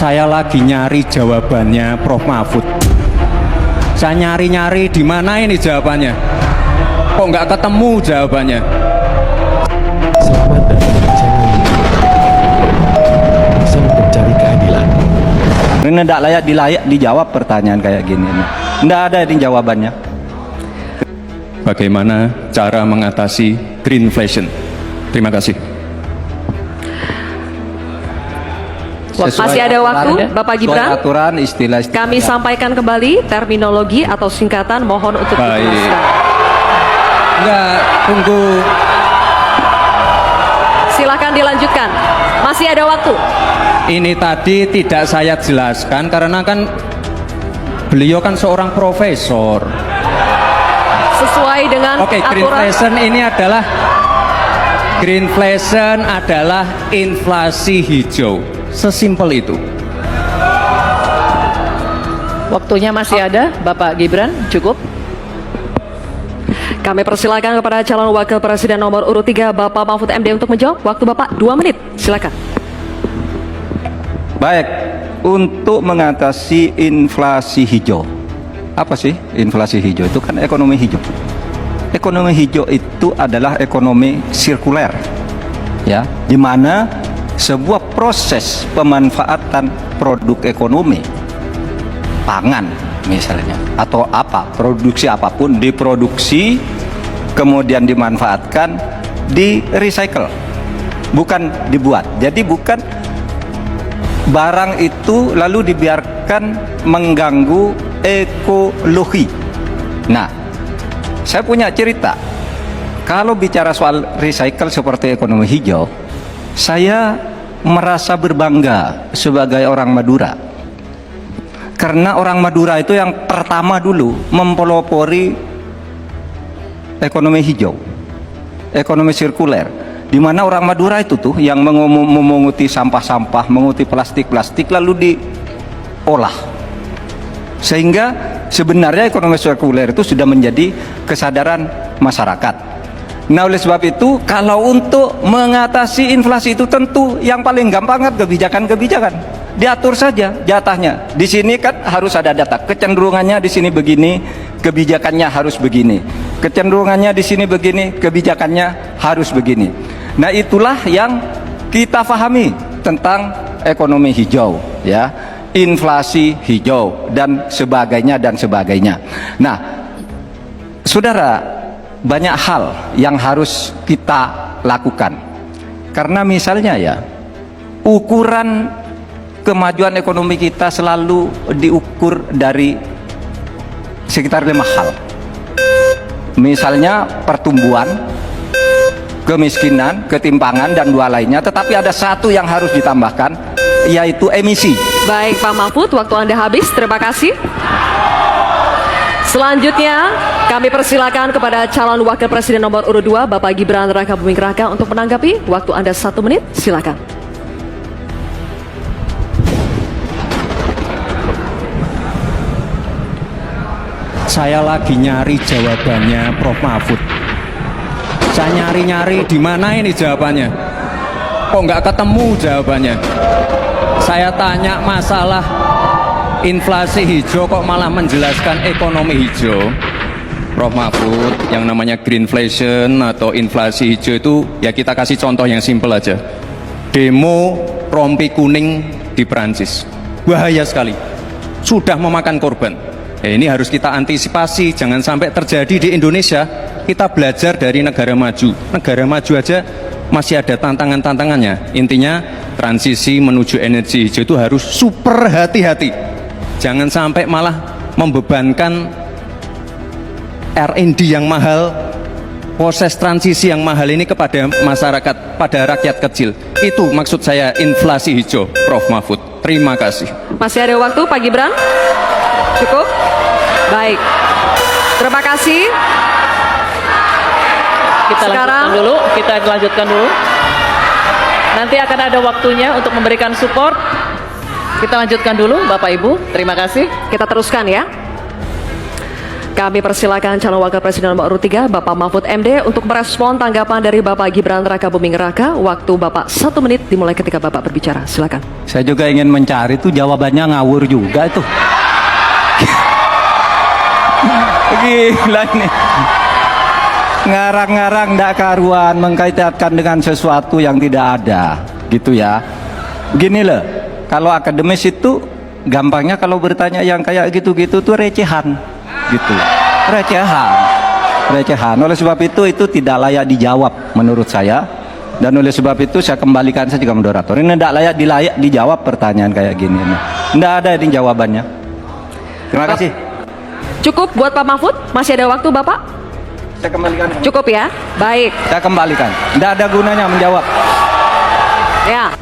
Saya lagi nyari jawabannya Prof. Mahfud. Saya nyari-nyari di mana ini jawabannya. Kok nggak ketemu jawabannya? Selamat datang di channel ini. Bisa mencari keadilan. Ini tidak layak dijawab pertanyaan kayak gini. Tidak ada ini jawabannya. Bagaimana cara mengatasi greenflation? Terima kasih. Masih ada waktu, Bapak Gibran. Aturan istilah. Kami sampaikan kembali terminologi atau singkatan, mohon untuk Baik. diteruskan. Enggak, tunggu. Silakan dilanjutkan. Masih ada waktu. Ini tadi tidak saya jelaskan karena kan beliau kan seorang profesor. Sesuai dengan Oke, greenflation adalah inflasi hijau. Sesimpel itu. Waktunya masih ada, Bapak Gibran, cukup. Kami persilakan kepada calon wakil presiden nomor urut 3 Bapak Mahfud MD untuk menjawab. Waktu Bapak 2 menit. Silakan. Baik, untuk mengatasi inflasi hijau. Apa sih inflasi hijau? Itu kan ekonomi hijau. Ekonomi hijau itu adalah ekonomi sirkuler, ya, di mana sebuah proses pemanfaatan produk ekonomi, pangan misalnya, atau produksi apapun diproduksi, kemudian dimanfaatkan, di recycle, bukan dibuat. Jadi bukan barang itu lalu dibiarkan mengganggu ekologi. Nah, saya punya cerita. Kalau bicara soal recycle seperti ekonomi hijau, saya merasa berbangga sebagai orang Madura. Karena orang Madura itu yang pertama dulu mempelopori ekonomi hijau, ekonomi sirkuler, di mana orang Madura itu tuh yang memunguti sampah-sampah, menguti plastik-plastik lalu diolah. Sehingga sebenarnya ekonomi sirkuler itu sudah menjadi kesadaran masyarakat. Nah, oleh sebab itu, kalau untuk mengatasi inflasi itu tentu yang paling gampang kan kebijakan-kebijakan. Diatur saja jatahnya. Di sini kan harus ada data. Kecenderungannya di sini begini, kebijakannya harus begini. Kecenderungannya di sini begini, kebijakannya harus begini. Nah, itulah yang kita pahami tentang ekonomi hijau, ya. Inflasi hijau dan sebagainya dan sebagainya. Nah, saudara, banyak hal yang harus kita lakukan. Karena misalnya ya, ukuran kemajuan ekonomi kita selalu diukur dari sekitar 5 hal. Misalnya pertumbuhan, kemiskinan, ketimpangan, dan 2 lainnya. Tetapi ada satu yang harus ditambahkan, yaitu emisi. Baik Pak Mahfud, waktu Anda habis. Terima kasih. Selanjutnya kami persilakan kepada calon wakil presiden nomor urut 2 Bapak Gibran Rakabuming Raka untuk menanggapi. Waktu Anda 1 menit. Silakan. Saya lagi nyari jawabannya Prof. Mahfud. Saya nyari-nyari di mana ini jawabannya. Kok nggak ketemu jawabannya? Saya tanya masalah inflasi hijau kok malah menjelaskan ekonomi hijau. Prof. Mahfud, yang namanya greenflation atau inflasi hijau itu ya kita kasih contoh yang simpel aja. Demo rompi kuning di Perancis. Bahaya sekali. Sudah memakan korban. Ini harus kita antisipasi, jangan sampai terjadi di Indonesia. Kita belajar dari negara maju. Negara maju aja masih ada tantangan-tantangannya. Intinya transisi menuju energi hijau itu harus super hati-hati. Jangan sampai malah membebankan R&D yang mahal, proses transisi yang mahal ini kepada masyarakat, pada rakyat kecil. Itu maksud saya inflasi hijau, Prof. Mahfud. Terima kasih. Masih ada waktu Pak Gibran? Cukup? Baik. Terima kasih. Kita lanjutkan dulu. Nanti akan ada waktunya untuk memberikan support. Kita lanjutkan dulu, Bapak Ibu. Terima kasih. Kita teruskan ya. Kami persilakan calon wakil presiden nomor urut 3 Bapak Mahfud MD untuk merespon tanggapan dari Bapak Gibran Rakabuming Raka. Waktu Bapak 1 menit dimulai ketika Bapak berbicara. Silakan. Saya juga ingin mencari itu jawabannya ngawur juga itu. Gila ini. Ngarang-ngarang ndak karuan mengkaitkan dengan sesuatu yang tidak ada, gitu ya. Begini loh, kalau akademis itu gampangnya kalau bertanya yang kayak gitu-gitu tuh recehan, gitu. Recehan. Oleh sebab itu tidak layak dijawab menurut saya. Dan oleh sebab itu saya kembalikan saja ke moderator. Ini tidak layak dijawab pertanyaan kayak gini. Tidak ada ini jawabannya. Terima kasih. Cukup buat Pak Mahfud? Masih ada waktu Bapak? Saya kembalikan. Cukup ya? Baik. Saya kembalikan. Tidak ada gunanya menjawab. Ya.